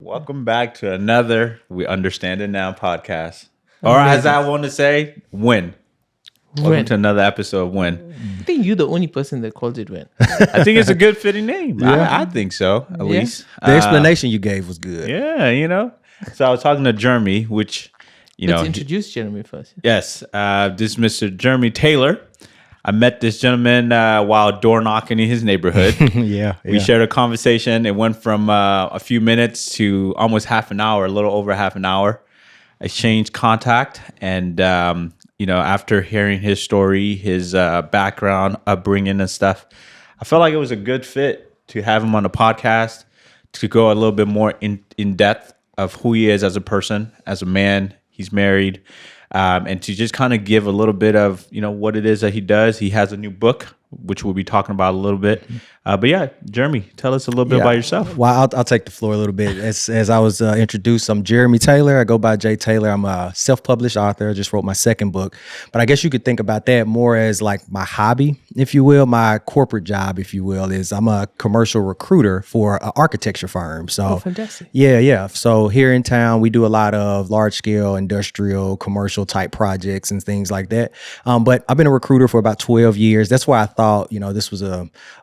Welcome back to another We Understand It Now podcast. Or as I want to say, Win. Welcome to another episode of Win. I think you're the only person that calls it Win. I think it's a good fitting name. I think so, at least. The explanation you gave was good. Yeah, So I was talking to Jeremy, which, Let's introduce Jeremy first. Yes, this is Mr. Jeremy Taylor. I met this gentleman while door knocking in his neighborhood. We shared a conversation. It went from a few minutes to almost half an hour, a little over half an hour. Exchanged contact. And, after hearing his story, his background, upbringing and stuff, I felt like it was a good fit to have him on the podcast to go a little bit more in depth of who he is as a person, as a man. He's married. And to just kind of give a little bit of, what it is that he does. He has a new book, which we'll be talking about a little bit. But yeah, Jeremy, tell us a little bit about yourself. Well, I'll take the floor a little bit. As I was introduced, I'm Jeremy Taylor. I go by Jay Taylor. I'm a self-published author. I just wrote my second book. But I guess you could think about that more as like my hobby, if you will. My corporate job, if you will, is I'm a commercial recruiter for an architecture firm. So, fantastic. Yeah. So here in town, we do a lot of large-scale industrial, commercial type projects and things like that. But I've been a recruiter for about 12 years. That's why I thought, this was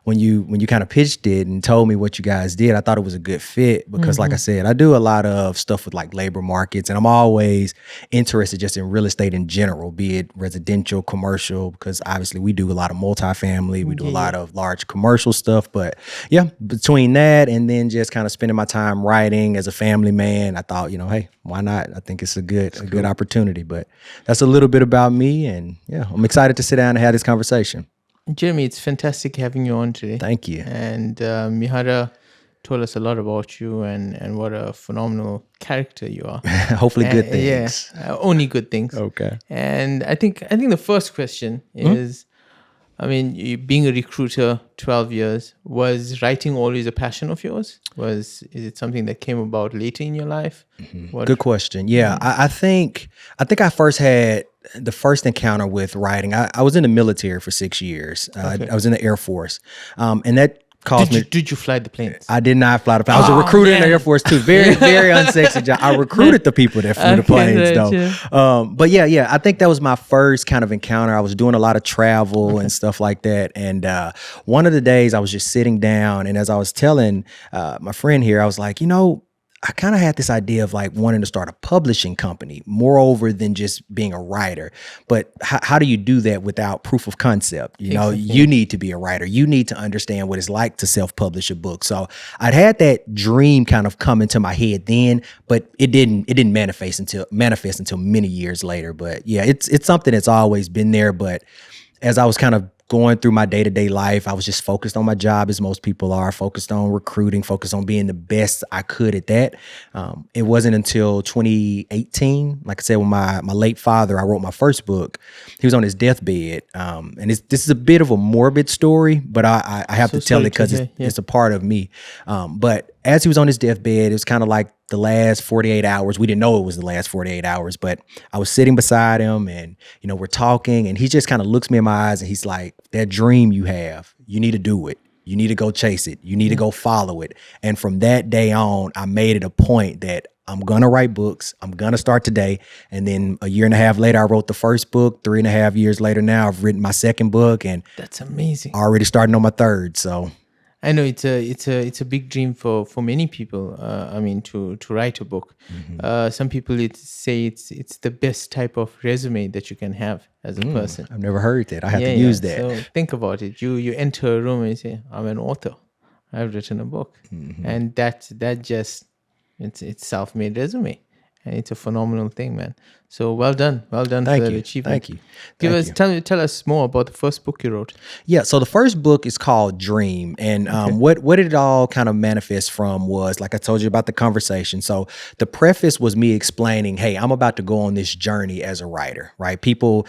when you kind of pitched it and told me what you guys did, I thought it was a good fit because like I said, I do a lot of stuff with like labor markets, and I'm always interested just in real estate in general, be it residential, commercial, because obviously we do a lot of multifamily, we do a lot of large commercial stuff. But yeah, between that and then just kind of spending my time writing as a family man, I thought, hey, why not? I think it's a good opportunity. But that's a little bit about me, and yeah, I'm excited to sit down and have this conversation. Jeremy, it's fantastic having you on today. Thank you. And Mihara told us a lot about you and what a phenomenal character you are. Hopefully good things. Yeah, only good things. Okay. And I think the first question is, you being a recruiter 12 years, was writing always a passion of yours? Is it something that came about later in your life? Good question. Yeah, I think I first had the first encounter with writing. I was in the military for 6 years. I was in the Air Force, and that caused me. Did you fly the planes? I did not fly the planes. I was a recruiter in the Air Force too. Very, very unsexy job. I recruited the people that flew the planes though. Yeah. But yeah, I think that was my first kind of encounter. I was doing a lot of travel and stuff like that. And one of the days I was just sitting down, and as I was telling my friend here, I was like, I kind of had this idea of like wanting to start a publishing company, moreover than just being a writer. But how do you do that without proof of concept? Exactly. You need to be a writer. You need to understand what it's like to self-publish a book. So I'd had that dream kind of come into my head then, but it didn't manifest until many years later. But yeah, it's something that's always been there. But as I was kind of going through my day-to-day life, I was just focused on my job, as most people are, focused on recruiting, focused on being the best I could at that. It wasn't until 2018, like I said, when my late father, I wrote my first book, he was on his deathbed. And this is a bit of a morbid story, but I have to tell it because it's a part of me. But as he was on his deathbed, it was kind of like the last 48 hours. We didn't know it was the last 48 hours, but I was sitting beside him and, we're talking, and he just kind of looks me in my eyes and he's like, that dream you have, you need to do it. You need to go chase it. You need to go follow it. And from that day on, I made it a point that I'm going to write books. I'm going to start today. And then a year and a half later, I wrote the first book. 3.5 years later now, I've written my second book, and that's amazing. Already starting on my third. So I know it's a big dream for many people. To write a book. Some people say it's the best type of resume that you can have as a person. I've never heard that. I have to use that. So think about it. You enter a room and you say, "I'm an author. I've written a book," and that just it's self-made resume. And it's a phenomenal thing, man. So well done for that achievement. Thank you. Tell us more about the first book you wrote. Yeah, so the first book is called Dream, and what it all kind of manifests from was, like I told you about the conversation. So the preface was me explaining, hey, I'm about to go on this journey as a writer, right? People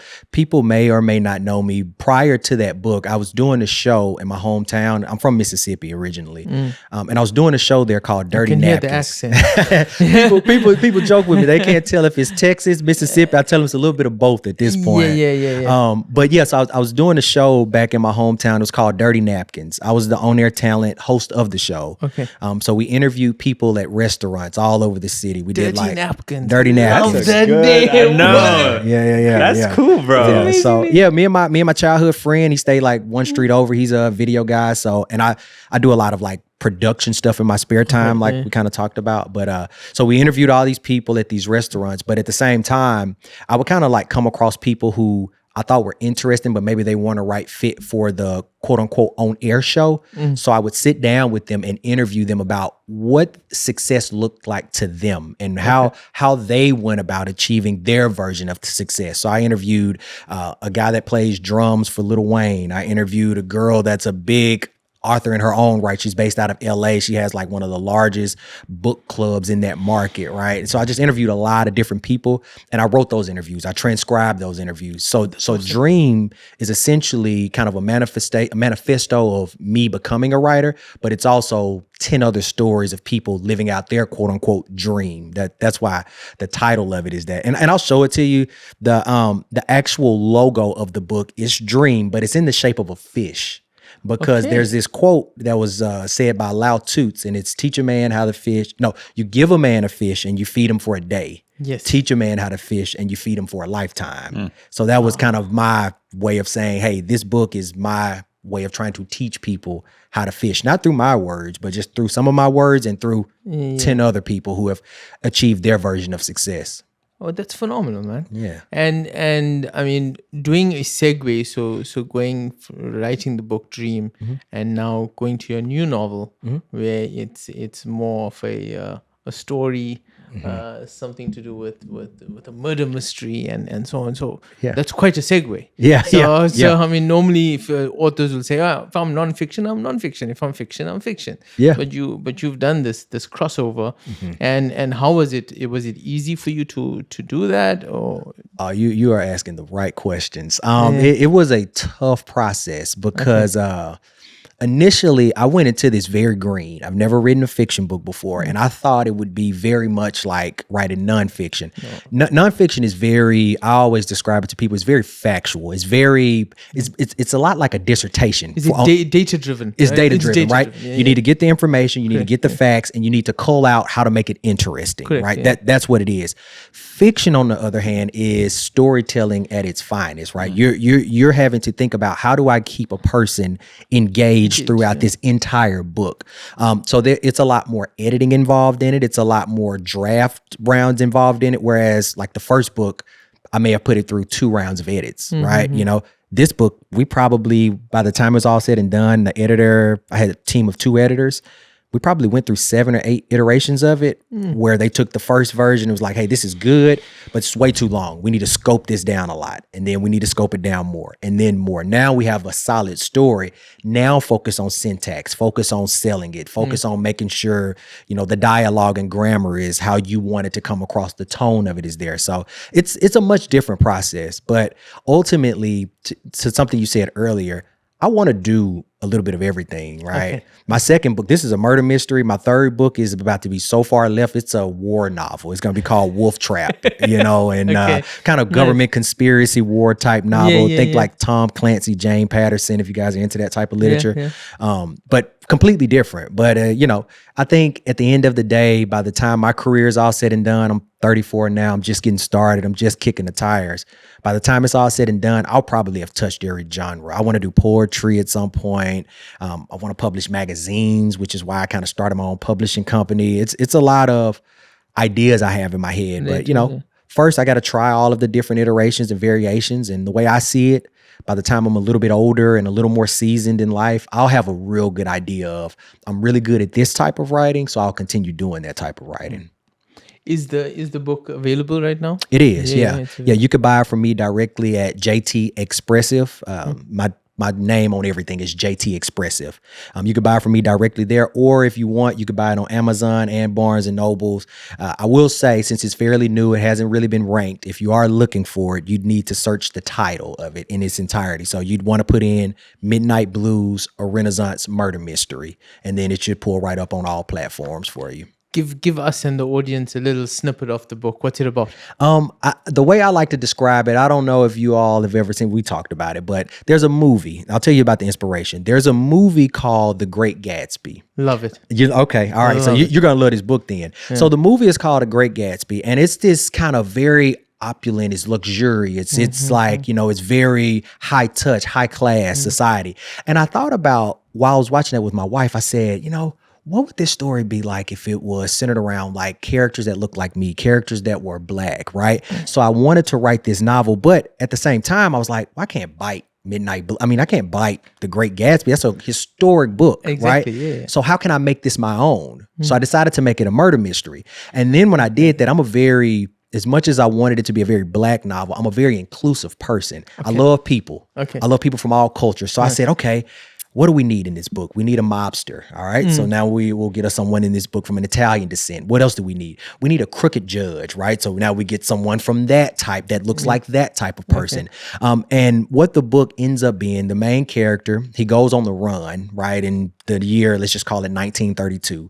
may or may not know me. Prior to that book, I was doing a show in my hometown. I'm from Mississippi originally, and I was doing a show there called Dirty Napkins. Hear the accent. People joke with me. They can't tell if it's Texas, Mississippi. I tell them it's a little bit of both at this point. Yeah. But yes, I was doing a show back in my hometown. It was called Dirty Napkins. I was the on-air talent host of the show. Okay. So we interviewed people at restaurants all over the city. We did like napkins. Dirty napkins. Love that I know. Yeah. That's cool, bro. Yeah, so yeah, me and my childhood friend, he stayed like one street over. He's a video guy. So, and I do a lot of like production stuff in my spare time, like we kind of talked about. But so we interviewed all these people at these restaurants, but at the same time, I would kind of like come across people who I thought were interesting, but maybe they weren't a right fit for the quote unquote on air show. So I would sit down with them and interview them about what success looked like to them and how they went about achieving their version of success. So I interviewed a guy that plays drums for Lil Wayne. I interviewed a girl that's a big author in her own right. She's based out of LA. She has like one of the largest book clubs in that market, right? So I just interviewed a lot of different people and I wrote those interviews. I transcribed those interviews. So Dream is essentially kind of a manifesto of me becoming a writer, but it's also 10 other stories of people living out their quote unquote dream. That's why the title of it is that. And I'll show it to you. The actual logo of the book is Dream, but it's in the shape of a fish. Because there's this quote that was said by Lao Toots, and it's teach a man how to fish. No, you give a man a fish and you feed him for a day. Yes. Teach a man how to fish and you feed him for a lifetime. So that was kind of my way of saying, hey, this book is my way of trying to teach people how to fish, not through my words, but just through some of my words and through 10 other people who have achieved their version of success. Oh, that's phenomenal, man. Yeah. And I mean, doing a segue, so going writing the book Dream, and now going to your new novel, where it's more of a story, something to do with a murder mystery and so on. So that's quite a segue. So I mean, normally if authors will say, if I'm nonfiction, I'm nonfiction. If I'm fiction, I'm fiction. Yeah. But you've done this crossover, and how was it? Was it easy for you to do that, or? You are asking the right questions. It was a tough process because initially I went into this very green. I've never written a fiction book before, and I thought it would be very much like writing nonfiction. Nonfiction is very, I always describe it to people, it's very factual. It's a lot like a dissertation. Is it data driven? It's data driven, right? Yeah, you need to get the information, you need to get the facts, and you need to cull out how to make it interesting, right? Yeah. That's what it is. Fiction, on the other hand, is storytelling at its finest, right? You're having to think about, how do I keep a person engaged throughout this entire book? So it's a lot more editing involved in it. It's a lot more draft rounds involved in it. Whereas like the first book, I may have put it through 2 rounds of edits, right? You know, this book, we probably, by the time it was all said and done, the editor, I had a team of 2 editors. We probably went through 7 or 8 iterations of it where they took the first version. It was like, hey, this is good, but it's way too long. We need to scope this down a lot. And then we need to scope it down more and then more. Now we have a solid story. Now focus on syntax, focus on selling it, focus on making sure, you know, the dialogue and grammar is how you want it to come across. The tone of it is there. So it's a much different process. But ultimately, to something you said earlier, I want to do a little bit of everything, right? Okay. My second book, this is a murder mystery. My third book is about to be so far left. It's a war novel. It's going to be called Wolf Trap, you know, and kind of government conspiracy war type novel. Think like Tom Clancy, Jane Patterson, if you guys are into that type of literature. But completely different. But, you know, I think at the end of the day, by the time my career is all said and done, I'm 34 now. I'm just getting started. I'm just kicking the tires. By the time it's all said and done, I'll probably have touched every genre. I want to do poetry at some point. I want to publish magazines, which is why I kind of started my own publishing company. It's a lot of ideas I have in my head. But, you know, first I got to try all of the different iterations and variations. And the way I see it, by the time I'm a little bit older and a little more seasoned in life, I'll have a real good idea of, I'm really good at this type of writing, so I'll continue doing that type of writing. Is the book available right now? It is, yeah. You could buy it from me directly at JT Expressive. My name on everything is JT Expressive. You can buy it from me directly there, or if you want, you can buy it on Amazon and Barnes and Nobles. I will say, since it's fairly new, it hasn't really been ranked. If you are looking for it, you'd need to search the title of it in its entirety. So you'd want to put in Midnight Blues, a Renaissance murder mystery, and then it should pull right up on all platforms for you. give us and the audience a little snippet of the book. What's it about? The way I like to describe it, I don't know if you all have ever seen, we talked about it, but there's a movie. I'll tell you about the inspiration. There's a movie called The Great Gatsby. Love it. Okay. All right. So you're going to love this book then. Yeah. So the movie is called The Great Gatsby, and it's this kind of very opulent, it's luxurious. It's like, it's very high touch, high class society. And I thought about, while I was watching that with my wife, I said, what would this story be like if it was centered around like characters that look like me, characters that were Black, right? So I wanted to write this novel, but at the same time, I was like, well, I can't bite Midnight Blue. I mean, I can't bite The Great Gatsby. That's a historic book, exactly, right? Yeah. So how can I make this my own? So I decided to make it a murder mystery. And then when I did that, as much as I wanted it to be a very Black novel, I'm a very inclusive person. Okay. I love people. Okay. I love people from all cultures. So I said, okay, what do we need in this book? We need a mobster. All right. So now we will get us someone in this book from an Italian descent. What else do we need? We need a crooked judge, right? So now we get someone from that type that looks like that type of person. Okay. And what the book ends up being, the main character, he goes on the run, right? In the year, let's just call it 1932.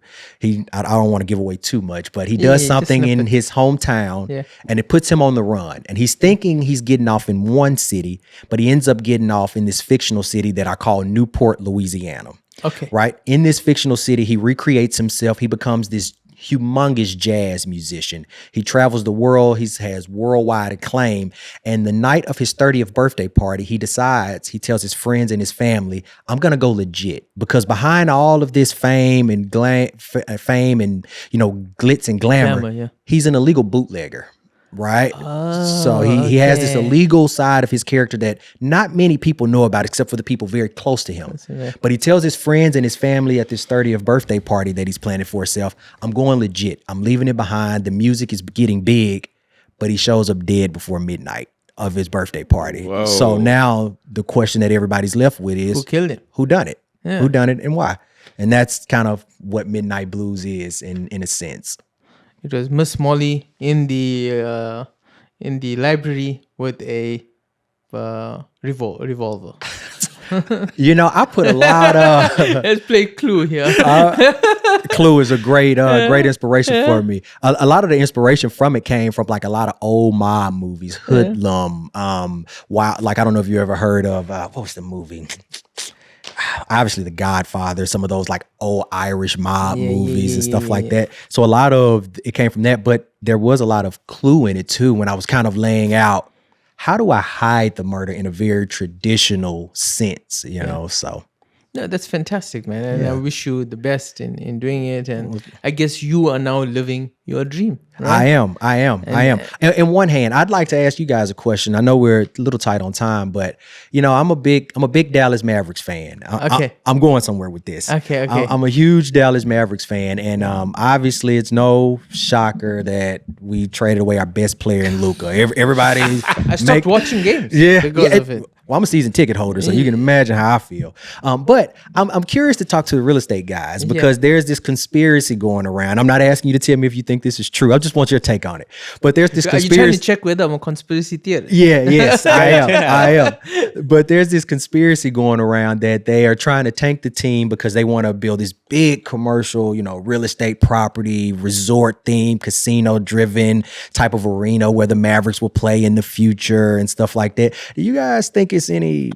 I don't want to give away too much, but he does something in his hometown and it puts him on the run. And he's thinking he's getting off in one city, but he ends up getting off in this fictional city that I call Newport, Louisiana. Okay. Right? In this fictional city, he recreates himself. He becomes this humongous jazz musician. He travels the world. He has worldwide acclaim. And the night of his 30th birthday party, he tells his friends and his family, I'm going to go legit, because behind all of this fame and glitz and glamour, he's an illegal bootlegger. Right. So he has this illegal side of his character that not many people know about, except for the people very close to him. But he tells his friends and his family at this 30th birthday party that he's planning for himself, I'm going legit. I'm leaving it behind. The music is getting big, but he shows up dead before midnight of his birthday party. Whoa. So now the question that everybody's left with is, who killed him? Who done it? Yeah. Who done it and why? And that's kind of what Midnight Blues is in a sense. It was Miss Molly in the library with a revolver. I put a lot of. Let's play Clue here. Clue is a great inspiration for me. A lot of the inspiration from it came from like a lot of old mob movies, Hoodlum. Like I don't know if you ever heard of what was the movie? Obviously The Godfather, some of those like old Irish mob movies and stuff like that. So a lot of it came from that, but there was a lot of Clue in it too when I was kind of laying out, how do I hide the murder in a very traditional sense, so. No, that's fantastic, man. And I wish you the best in doing it. And I guess you are now living your dream. Right? I am. In one hand, I'd like to ask you guys a question. I know we're a little tight on time, but I'm a big Dallas Mavericks fan. I'm going somewhere with this. Okay. I'm a huge Dallas Mavericks fan, and obviously it's no shocker that we traded away our best player in Luka. Everybody, I stopped watching games. Because of it. Well, I'm a season ticket holder, so you can imagine how I feel. But I'm curious to talk to the real estate guys because there's this conspiracy going around. I'm not asking you to tell me if you think this is true. I just want your take on it. But there's this conspiracy. Are you trying to check whether I'm a conspiracy theorist? Yes, I am. But there's this conspiracy going around that they are trying to tank the team because they want to build this big commercial, real estate property, resort themed, casino driven type of arena where the Mavericks will play in the future and stuff like that. Do you guys think it's any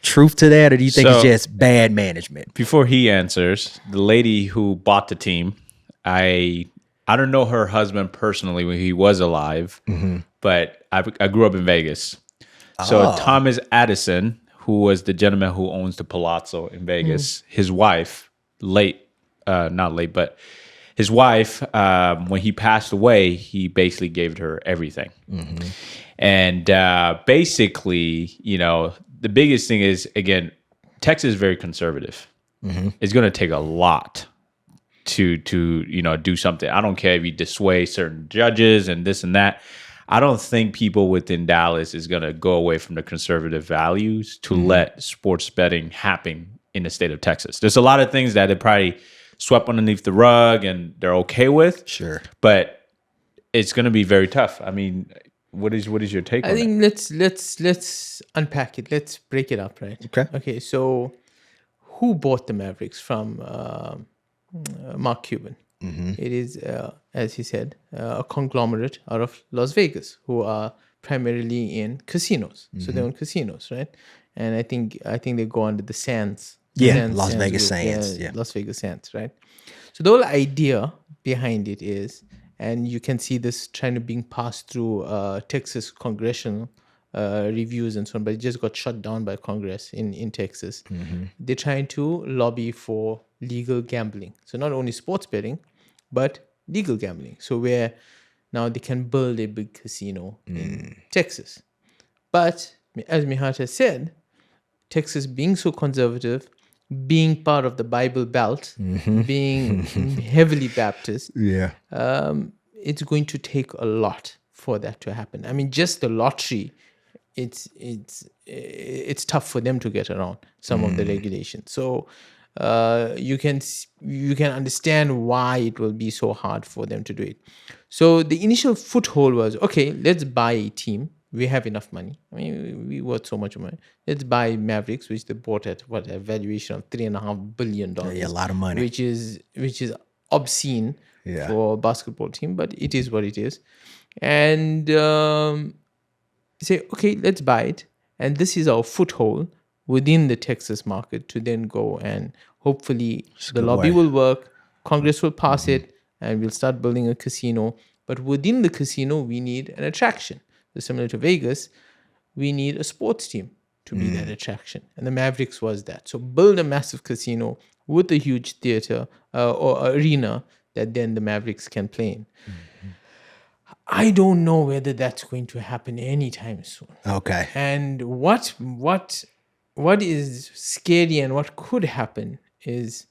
truth to that, or do you think it's just bad management? Before he answers, the lady who bought the team, I don't know her husband personally when he was alive, but I grew up in Vegas. So Thomas Addison, who was the gentleman who owns the Palazzo in Vegas, his wife, not late, but his wife, when he passed away, he basically gave her everything. And basically, the biggest thing is, again, Texas is very conservative. It's going to take a lot to do something. I don't care if you dissuade certain judges and this and that. I don't think people within Dallas is going to go away from the conservative values to let sports betting happen in the state of Texas. There's a lot of things that they probably swept underneath the rug and they're okay with. Sure. But it's going to be very tough. I mean, what is your take on it? I think let's unpack it. Let's break it up, right? Okay. So who bought the Mavericks from Mark Cuban? It is, as he said, a conglomerate out of Las Vegas who are primarily in casinos. So they own casinos, right? And I think they go under the Sands. Las Vegas group. Sands. Yeah. Las Vegas Sands, right? So the whole idea behind it is, and you can see this trying to being passed through Texas congressional reviews and so on, but it just got shut down by Congress in Texas. They're trying to lobby for legal gambling. So not only sports betting, but legal gambling. So where now they can build a big casino in Texas. But as Mihat has said, Texas being so conservative, being part of the Bible Belt, being heavily Baptist, it's going to take a lot for that to happen. I mean, just the lottery, it's tough for them to get around some of the regulations. So you can understand why it will be so hard for them to do it. So the initial foothold was, okay, let's buy a team. We have enough money. I mean, we worth so much money. Let's buy Mavericks, which they bought at a valuation of $3.5 billion. Yeah, a lot of money. Which is obscene for a basketball team, but it is what it is. And say, okay, let's buy it. And this is our foothold within the Texas market to then go and hopefully the lobby will work, Congress will pass it, and we'll start building a casino. But within the casino, we need an attraction. So similar to Vegas, we need a sports team to be that attraction. And the Mavericks was that. So build a massive casino with a huge theater or arena that then the Mavericks can play in. I don't know whether that's going to happen anytime soon. Okay. And what is scary and what could happen is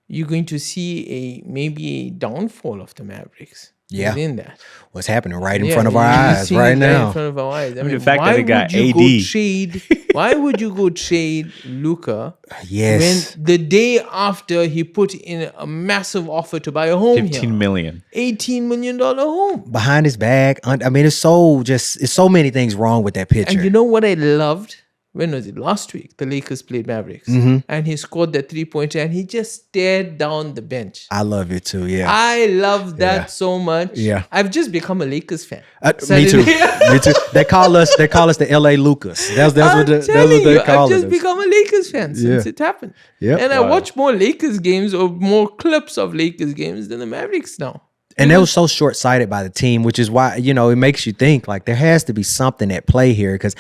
you're going to see maybe a downfall of the Mavericks. Yeah. Within that. What's happening right in front of our eyes right now. In front of our eyes. I mean, the fact that they got AD. Why would you go trade Luka Yes. when the day after he put in a massive offer to buy a home here? $15 million. $18 million home. Behind his back. I mean, it's so many things wrong with that picture. And you know what I loved? When was it? Last week, the Lakers played Mavericks. And he scored that 3-pointer and he just stared down the bench. I love it too, yeah. I love that so much. Yeah. I've just become a Lakers fan. Me too. Me too. They call us the LA Lucas. That's what they call us. I've just become a Lakers fan since it happened. Yep. And I watch more Lakers games or more clips of Lakers games than the Mavericks now. And that was so short-sighted by the team, which is why, it makes you think like there has to be something at play here. Because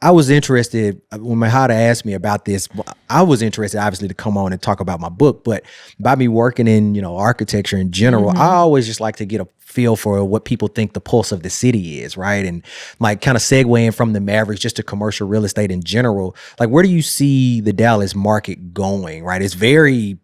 I was interested when Mahada asked me about this. I was interested, obviously, to come on and talk about my book. But by me working in, architecture in general, I always just like to get a feel for what people think the pulse of the city is, right? And like kind of segueing from the Mavericks just to commercial real estate in general. Like, where do you see the Dallas market going, right? It's very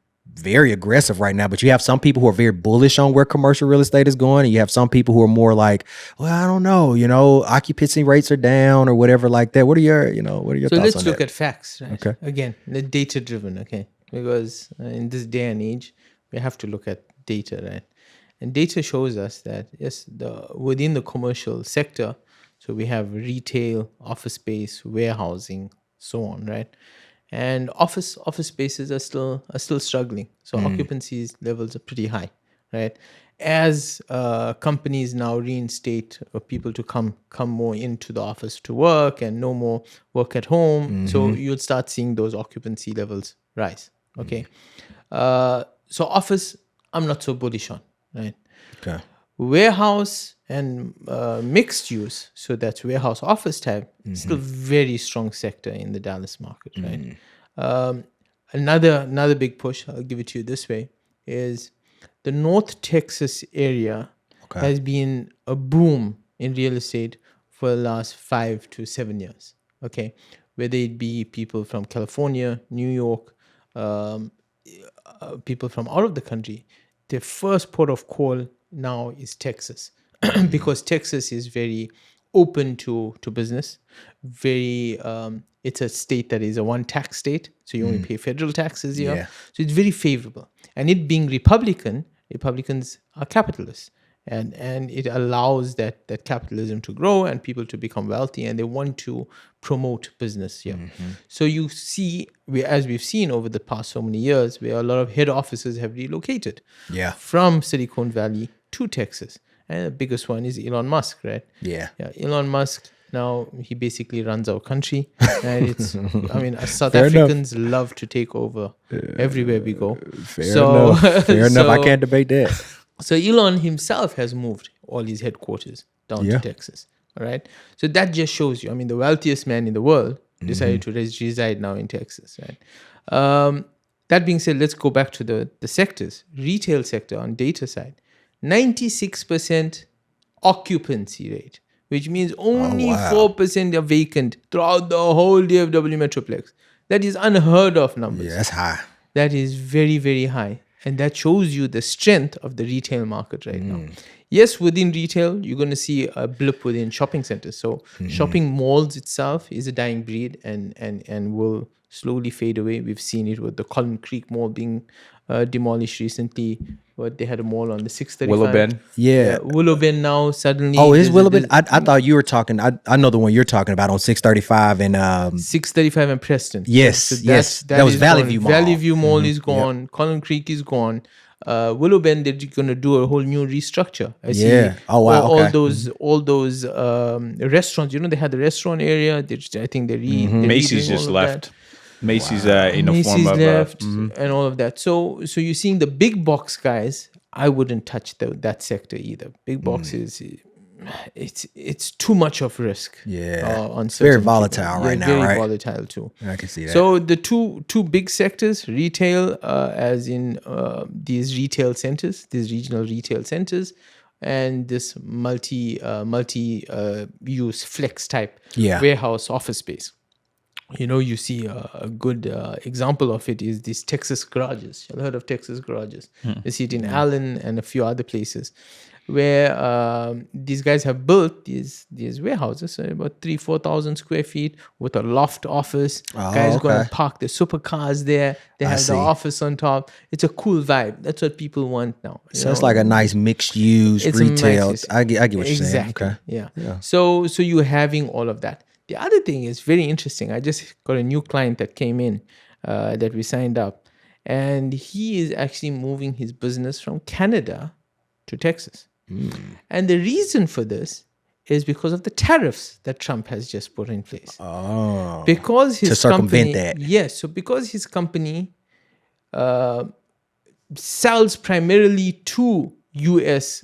aggressive right now, but you have some people who are very bullish on where commercial real estate is going, and you have some people who are more like, well, I don't know, occupancy rates are down or whatever like that. What are your thoughts on that? So let's look at facts, right? Okay. Again, the data driven, okay? Because in this day and age, we have to look at data, right? And data shows us that yes, within the commercial sector, so we have retail, office space, warehousing, so on, right? And office spaces are still struggling. So occupancy levels are pretty high, right? As companies now reinstate people to come more into the office to work and no more work at home, so you'll start seeing those occupancy levels rise. Okay, so office I'm not so bullish on, right? Okay. Warehouse and mixed use, so that's warehouse office type, still very strong sector in the Dallas market, right? Another big push, I'll give it to you this way, is the North Texas area has been a boom in real estate for the last 5 to 7 years, okay? Whether it be people from California, New York, people from out of the country, their first port of call now is Texas. Because Texas is very open to business, very it's a state that is a one tax state, so you only pay federal taxes here. Yeah. So it's very favorable. And it being Republicans are capitalists, and it allows that capitalism to grow and people to become wealthy, and they want to promote business here. So you see, as we've seen over the past so many years, where a lot of head offices have relocated from Silicon Valley to Texas. And the biggest one is Elon Musk, right? Yeah. Elon Musk, now he basically runs our country. And it's, I mean, South Fair Africans love to take over everywhere we go. Fair enough. Fair enough. I can't debate that. So Elon himself has moved all his headquarters down to Texas. All right. So that just shows you, I mean, the wealthiest man in the world decided to reside now in Texas, right? That being said, let's go back to the sectors. Retail sector on data side, 96% occupancy rate, which means only 4% are vacant throughout the whole DFW Metroplex. That is unheard of numbers. Yeah, that's high. That is very, very high. And that shows you the strength of the retail market right now. Yes, within retail, you're going to see a blip within shopping centers. So shopping malls itself is a dying breed and will slowly fade away. We've seen it with the Collin Creek Mall being demolished recently. But they had a mall on the 635. Willow Bend. Yeah. Willow Bend now suddenly. Oh, is Willow Bend? I thought you were talking. I know the one you're talking about on 635 and 635 and Preston. Yes, that was Valley View Mall. Valley View Mall is gone. Collin Creek is gone. Willow Bend, they're going to do a whole new restructure. I see. Oh wow. All those restaurants. You know, they had the restaurant area. I think they're Macy's just left. Macy's in the form of left and all of that. So you're seeing the big box guys. I wouldn't touch that sector either. Big box is it's too much of risk. On very volatile right now. Very volatile too. I can see that. So the two big sectors, retail, as in these retail centers, these regional retail centers, and this multi use flex type warehouse office space. You know, you see a good example of it is these Texas garages. You've heard of Texas garages. You see it in Allen and a few other places where these guys have built these warehouses, so about 3,000-4,000 square feet with a loft office. Guys going to park their supercars there. They have the office on top. It's a cool vibe. That's what people want now. So it's like a nice mixed use retail. I get what you're saying. Exactly. Okay. Yeah. So you're having all of that. The other thing is very interesting. I just got a new client that came in that we signed up, and he is actually moving his business from Canada to Texas. And the reason for this is because of the tariffs that Trump has just put in place. Because his to circumvent that. Yes. So because his company sells primarily to U.S.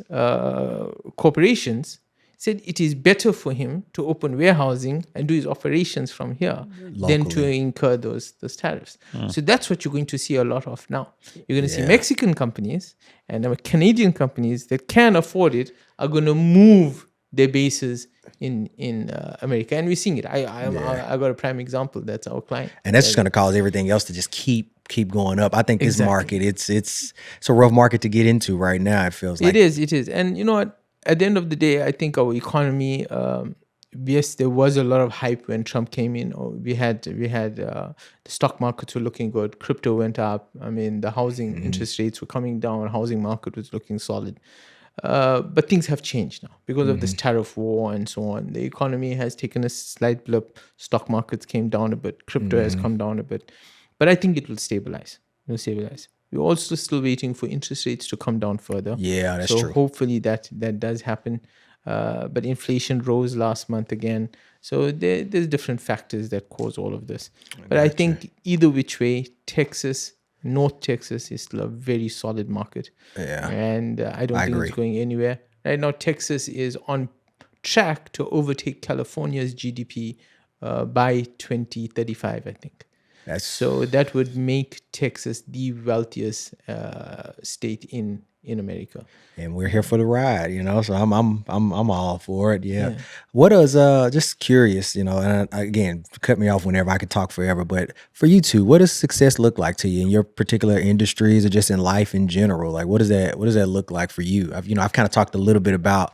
corporations, said it is better for him to open warehousing and do his operations from here than to incur those tariffs. So that's what you're going to see a lot of now. You're going to see Mexican companies and Canadian companies that can afford it are going to move their bases in America, and we're seeing it. I got a prime example. That's our client, and that's just going to cause everything else to just keep going up. I think this market, it's a rough market to get into right now. It feels like it is, and you know what? At the end of the day, I think our economy, yes, there was a lot of hype when Trump came in. We had the stock markets were looking good. Crypto went up. I mean, the housing interest rates were coming down. Housing market was looking solid. But things have changed now because of this tariff war and so on. The economy has taken a slight blip. Stock markets came down a bit. Crypto has come down a bit. But I think it will stabilize. We're also still waiting for interest rates to come down further. Yeah, that's true. So hopefully that does happen. But inflation rose last month again. So there's different factors that cause all of this. But I think either which way, North Texas is still a very solid market. Yeah. And I don't think it's going anywhere. Right now, Texas is on track to overtake California's GDP by 2035, I think. So that would make Texas the wealthiest state in America. And we're here for the ride, you know. So I'm all for it. Yeah. What is just curious, you know, and again, cut me off whenever, I could talk forever, but for you two, what does success look like to you in your particular industries or just in life in general? Like what does that look like for you? I've kind of talked a little bit about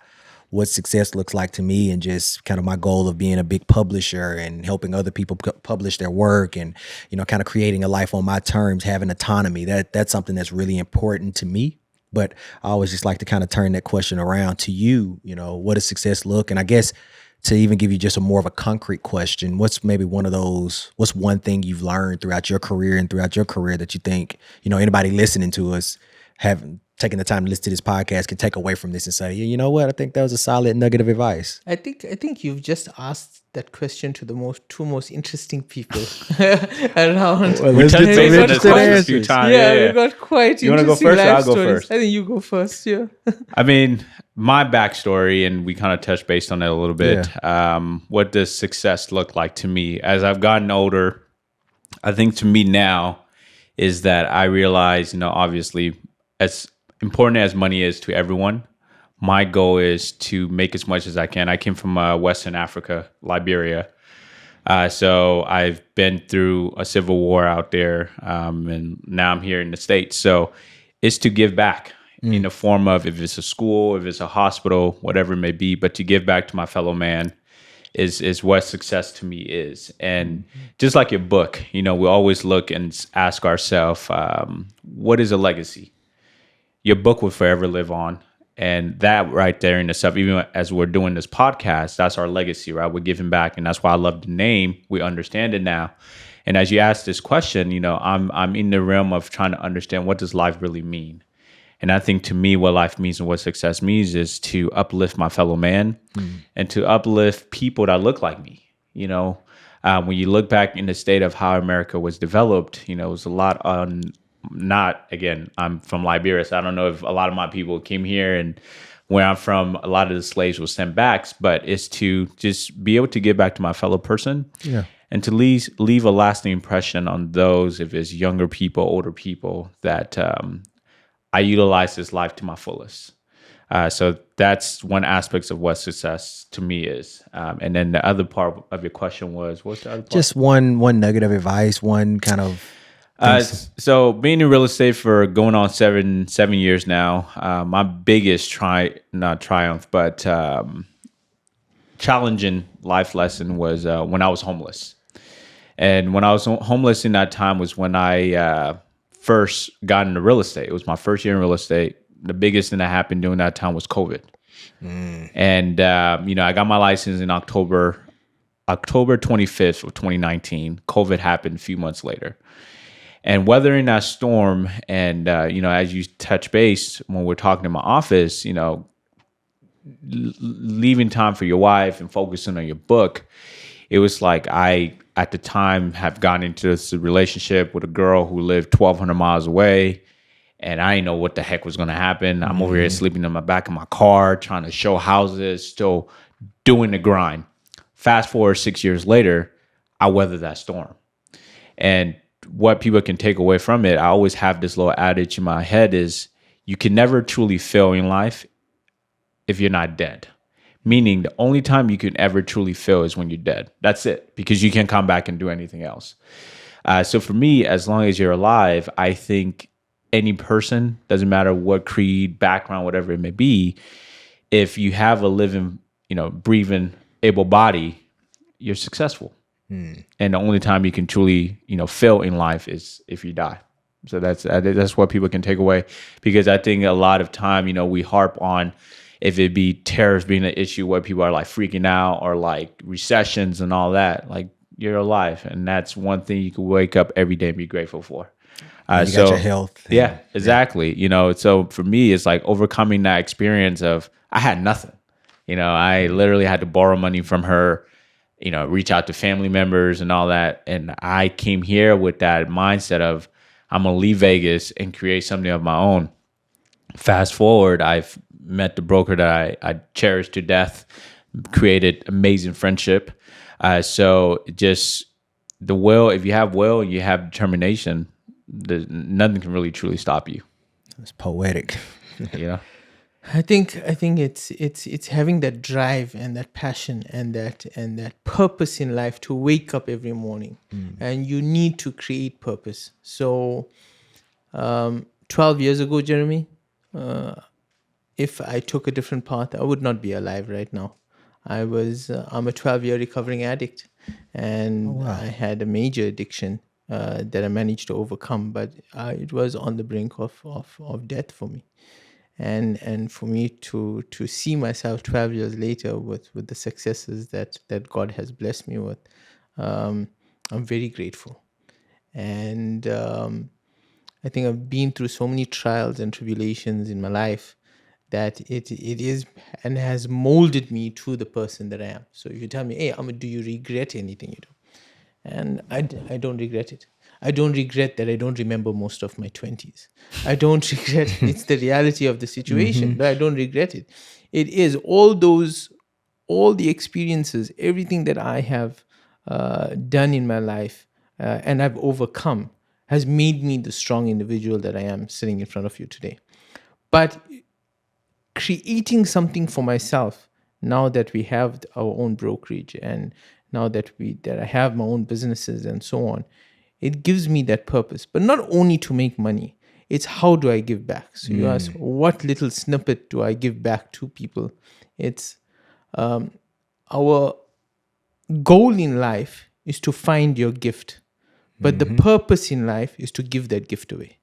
what success looks like to me and just kind of my goal of being a big publisher and helping other people publish their work and, you know, kind of creating a life on my terms, having autonomy. That's something that's really important to me. But I always just like to kind of turn that question around to you. You know, what does success look? And I guess to even give you just a more of a concrete question, what's maybe what's one thing you've learned throughout your career that you think, you know, anybody listening to us having taken the time to listen to this podcast can take away from this and say, you know what, I think that was a solid nugget of advice. I think you've just asked that question to the two most interesting people around. Well, We let's touched get base some on this interesting question a few answers. times. Yeah, we got quite You wanna go interesting first or life I'll go stories. first? I think you go first. Yeah. I mean, my backstory, and we kind of touched based on it a little bit. What does success look like to me? As I've gotten older, I think to me now is that I realize, you know, obviously, as important as money is to everyone, my goal is to make as much as I can. I came from Western Africa, Liberia. So I've been through a civil war out there, and now I'm here in the States. So it's to give back in the form of, if it's a school, if it's a hospital, whatever it may be, but to give back to my fellow man is what success to me is. And just like your book, you know, we always look and ask ourselves, what is a legacy? Your book will forever live on. And that right there in itself, even as we're doing this podcast, that's our legacy, right? We're giving back. And that's why I love the name. We understand it now. And as you ask this question, you know, I'm in the realm of trying to understand, what does life really mean? And I think to me, what life means and what success means is to uplift my fellow man and to uplift people that look like me. You know, when you look back in the state of how America was developed, you know, it was a lot on, I'm from Liberia, so I don't know if a lot of my people came here, and where I'm from, a lot of the slaves were sent back, but it's to just be able to give back to my fellow person. Yeah. And to leave a lasting impression on those, if it's younger people, older people, that I utilize this life to my fullest. So that's one aspect of what success to me is. And then the other part of your question was, what's the other part? Just one nugget of advice, one kind of... So being in real estate for going on seven years now, my biggest triumph, but challenging life lesson was when I was homeless. And when I was homeless in that time was when I first got into real estate. It was my first year in real estate. The biggest thing that happened during that time was COVID. And, you know, I got my license in October 25th of 2019. COVID happened a few months later. And weathering that storm, and you know, as you touch base when we're talking in my office, you know, leaving time for your wife and focusing on your book, it was like I, at the time, have gotten into this relationship with a girl who lived 1,200 miles away, and I didn't know what the heck was going to happen. I'm over here sleeping in the back of my car, trying to show houses, still doing the grind. Fast forward 6 years later, I weathered that storm, and what people can take away from it, I always have this little adage in my head is, you can never truly fail in life if you're not dead. Meaning the only time you can ever truly fail is when you're dead. That's it, because you can't come back and do anything else. So for me, as long as you're alive, I think any person, doesn't matter what creed, background, whatever it may be, if you have a living, you know, breathing, able body, you're successful. And the only time you can truly, you know, fail in life is if you die. So that's what people can take away, because I think a lot of time, you know, we harp on, if it be tariffs being an issue where people are like freaking out, or like recessions and all that, like, you're alive. And that's one thing you can wake up every day and be grateful for. You got your health. Yeah, exactly. You know, so for me, it's like overcoming that experience of, I had nothing. You know, I literally had to borrow money from her, you know, reach out to family members and all that. And I came here with that mindset of, I'm going to leave Vegas and create something of my own. Fast forward, I've met the broker that I cherish to death, created amazing friendship. So just the will, if you have will, you have determination, nothing can really truly stop you. It's poetic. Yeah. I think it's having that drive and that passion and that purpose in life to wake up every morning, and you need to create purpose. So, 12 years ago, Jeremy, if I took a different path, I would not be alive right now. I'm a 12-year recovering addict, and I had a major addiction that I managed to overcome, but it was on the brink of death for me. and for me to see myself 12 years later with the successes that God has blessed me with, I'm very grateful. And I think I've been through so many trials and tribulations in my life that it is and has molded me to the person that I am. So if you tell me, hey, do you regret anything you do? And I don't regret it. I don't regret that I don't remember most of my 20s. I don't regret it. It's the reality of the situation, but I don't regret it. It is all the experiences, everything that I have done in my life and I've overcome has made me the strong individual that I am sitting in front of you today. But creating something for myself now that we have our own brokerage and now that I have my own businesses and so on, it gives me that purpose. But not only to make money, it's how do I give back? So you ask, what little snippet do I give back to people? It's our goal in life is to find your gift, but the purpose in life is to give that gift away.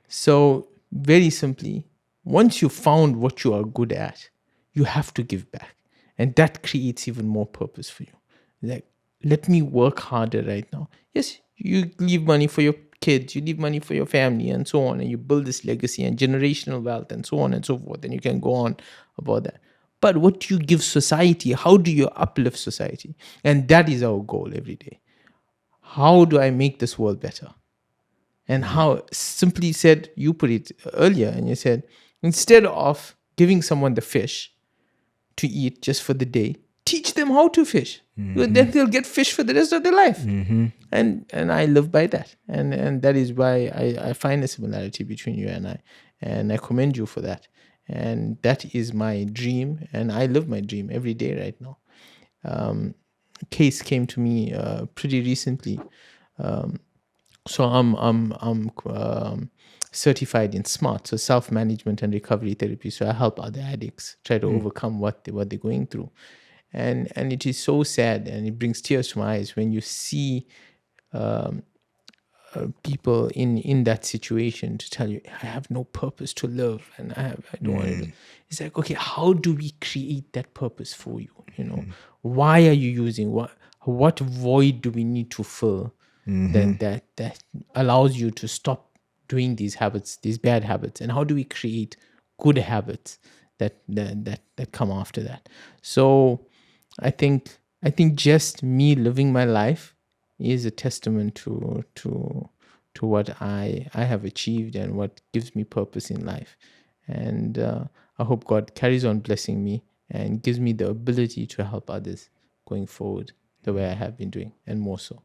So very simply, once you found what you are good at, you have to give back. And that creates even more purpose for you. Like, let me work harder right now. Yes, you leave money for your kids, you leave money for your family and so on, and you build this legacy and generational wealth and so on and so forth, and you can go on about that. But what do you give society? How do you uplift society? And that is our goal every day. How do I make this world better? And how, simply said, you put it earlier, and you said, instead of giving someone the fish to eat just for the day, teach them how to fish. Then they'll get fish for the rest of their life. And I live by that. And that is why I find a similarity between you and I. And I commend you for that. And that is my dream. And I live my dream every day right now. A case came to me pretty recently. So I'm certified in SMART, so self-management and recovery therapy. So I help other addicts try to overcome what they're going through. And it is so sad, and it brings tears to my eyes when you see people in that situation to tell you, I have no purpose to live, and I don't want to live. It's like, okay, how do we create that purpose for you? You know, why are you using what void do we need to fill then that allows you to stop doing these habits, these bad habits, and how do we create good habits that come after that? So I think just me living my life is a testament to what I have achieved and what gives me purpose in life. And I hope God carries on blessing me and gives me the ability to help others going forward the way I have been doing, and more so.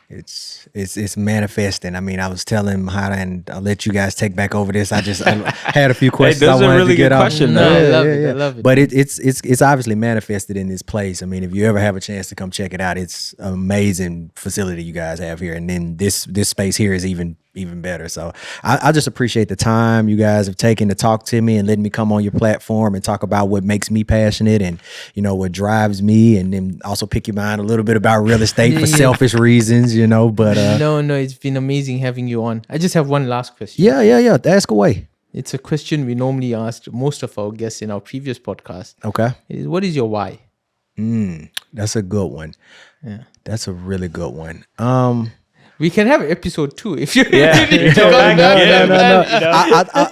It's manifesting. I mean, I was telling Mahara, and I'll let you guys take back over this. I had a few questions. Hey, those are really good questions. I love it. But it's obviously manifested in this place. I mean, if you ever have a chance to come check it out, it's an amazing facility you guys have here. And then this space here is even better. So I just appreciate the time you guys have taken to talk to me and letting me come on your platform and talk about what makes me passionate and, you know, what drives me, and then also pick your mind a little bit about real estate for selfish reasons, you know, but no, it's been amazing having you on. I just have one last question. Yeah. Ask away. It's a question we normally asked most of our guests in our previous podcast. Okay. What is your why? That's a good one. Yeah. That's a really good one. We can have episode 2 if you. No.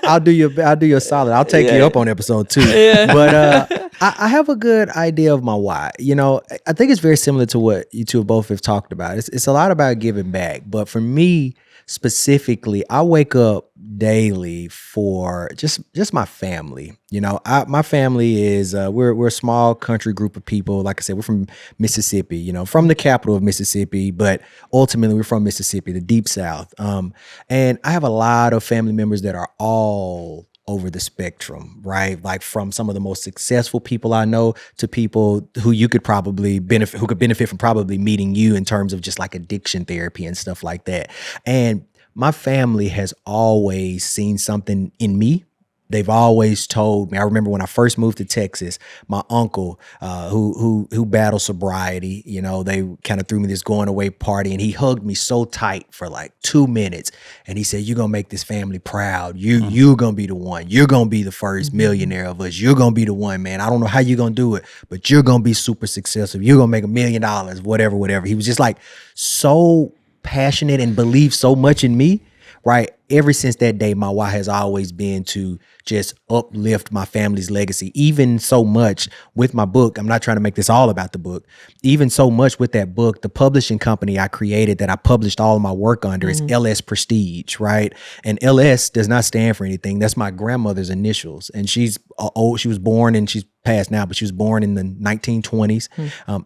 I'll do you a solid. I'll take you up on episode 2. But I have a good idea of my why. You know, I think it's very similar to what you two both have talked about. It's a lot about giving back. But for me specifically, I wake up daily for just my family. You know, my family is we're a small country group of people. Like I said, we're from Mississippi, you know, from the capital of Mississippi, but ultimately we're from Mississippi, the deep South. And I have a lot of family members that are all over the spectrum, right? Like from some of the most successful people I know to people who you could probably benefit from probably meeting you in terms of just like addiction therapy and stuff like that. And my family has always seen something in me they've always told me. I remember when I first moved to Texas, my uncle, who battled sobriety, you know, they kind of threw me this going away party, and he hugged me so tight for like 2 minutes, and he said, "You're gonna make this family proud. You're gonna be the one. You're gonna be the first millionaire of us. You're gonna be the one, man. I don't know how you're gonna do it, but you're gonna be super successful. You're gonna make $1 million, whatever." He was just like so passionate and believed so much in me. Right. Ever since that day, my why has always been to just uplift my family's legacy. Even so much with my book, I'm not trying to make this all about the book. Even so much with that book, the publishing company I created that I published all of my work under is LS Prestige, right? And LS does not stand for anything. That's my grandmother's initials. And she's old. She was born, and she's passed now, but she was born in the 1920s.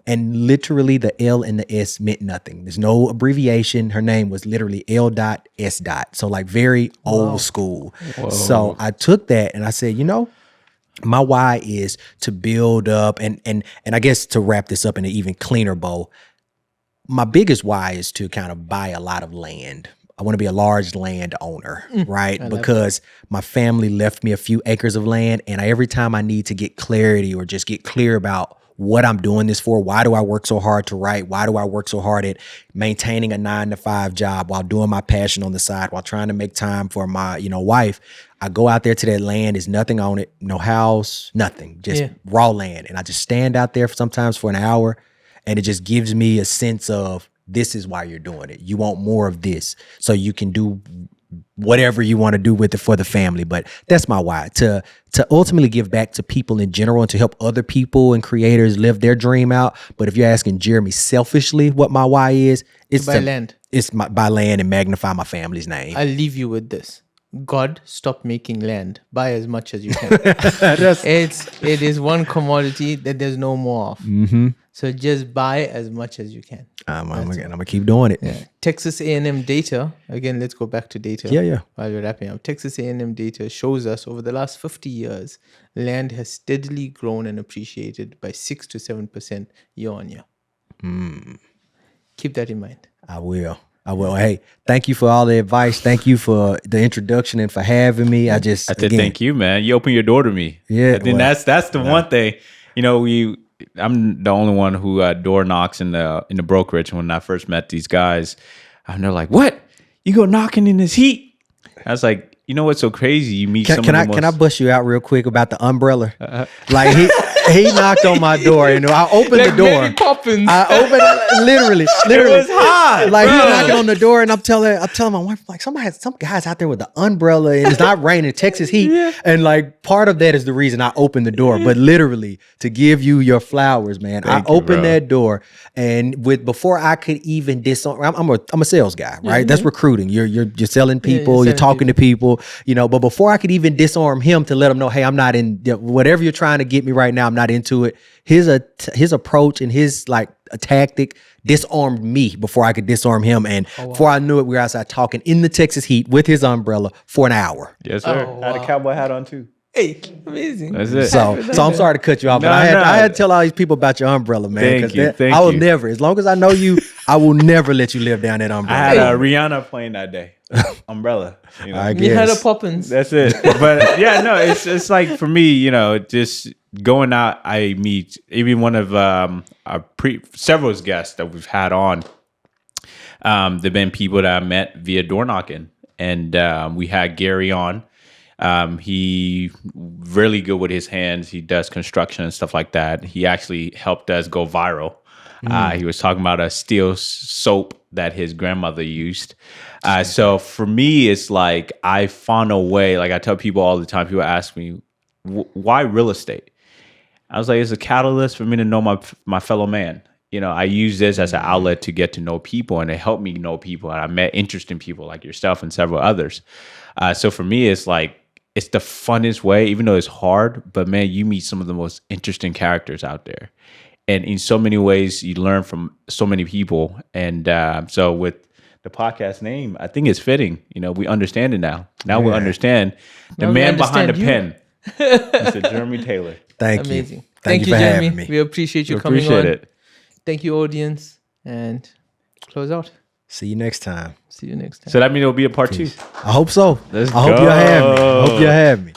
And literally the L and the S meant nothing. There's no abbreviation. Her name was literally L.S. So like very old school. Whoa. So I took that and I said, you know, my why is to build up and I guess to wrap this up in an even cleaner bow, my biggest why is to kind of buy a lot of land. I want to be a large land owner, right? Because my family left me a few acres of land, and every time I need to get clarity or just get clear about what I'm doing this for, why do I work so hard to write? Why do I work so hard at maintaining a 9-to-5 job while doing my passion on the side, while trying to make time for my, wife? I go out there to that land, there's nothing on it, no house, nothing, just raw land. And I just stand out there sometimes for an hour, and it just gives me a sense of, this is why you're doing it. You want more of this so you can do whatever you want to do with it for the family. But that's my why, to ultimately give back to people in general and to help other people and creators live their dream out. But if you're asking Jeremy selfishly what my why is, it's buy land. It's buy land and magnify my family's name. I'll leave you with this. God, stop making land. Buy as much as you can. It is one commodity that there's no more of. So just buy as much as you can. I'm gonna keep doing it. Yeah. Texas A&M data, again, let's go back to data. Yeah. While we're wrapping up, Texas A&M data shows us over the last 50 years, land has steadily grown and appreciated by 6 to 7% year on year. Keep that in mind. I will. Hey, thank you for all the advice. Thank you for the introduction and for having me. I said, thank you, man. You opened your door to me. Yeah. I think that's the one thing. I'm the only one who door knocks in the brokerage. When I first met these guys, and they're like, "What? You go knocking in this heat?" I was like, "You know what's so crazy? You meet Can I bust you out real quick about the umbrella? Like he knocked on my door, I opened the door. Mary Poppins. I opened literally. It was hot. Like he knocking on the door, and I'm telling my wife, like, some guys out there with the umbrella, and it's not raining, Texas heat, and like part of that is the reason I opened the door. But literally to give you your flowers, man, I opened that door, and before I could even disarm, I'm a sales guy, right? That's recruiting. You're selling people, you're talking to people, But before I could even disarm him to let him know, hey, I'm not in whatever you're trying to get me right now. I'm not into it. His approach and his a tactic disarmed me before I could disarm him. And before I knew it, we were outside talking in the Texas heat with his umbrella for an hour. Yes, sir. Oh, wow. I had a cowboy hat on too. Hey, amazing. That's it. So I'm sorry to cut you off, but I had to tell all these people about your umbrella, man. Thank I will never, as long as I know you, I will never let you live down that umbrella. I had Rihanna playing that day. Umbrella. I guess. You had a Poppins. That's it. But yeah, no, it's like for me, just going out, I meet even one of several guests that we've had on. There've been people that I met via door knocking, and we had Gary on. He really good with his hands. He does construction and stuff like that. He actually helped us go viral. He was talking about a steel soap that his grandmother used. So for me, it's like I found a way. Like I tell people all the time, people ask me, why real estate? I was like, it's a catalyst for me to know my fellow man. I use this as an outlet to get to know people, and it helped me know people. And I met interesting people like yourself and several others. So for me, it's like, it's the funnest way, even though it's hard, but man, you meet some of the most interesting characters out there. And in so many ways, you learn from so many people. And so with the podcast name, I think it's fitting. We understand it now. Now we understand the man behind the pen. Mr. Jeremy Taylor. Thank you. Amazing. Thank you, Jeremy. Me. We appreciate you coming on. It. Thank you, audience. And close out. See you next time. See you next time. So that means it'll be a part 2. I hope so. Let's I hope you'll have me.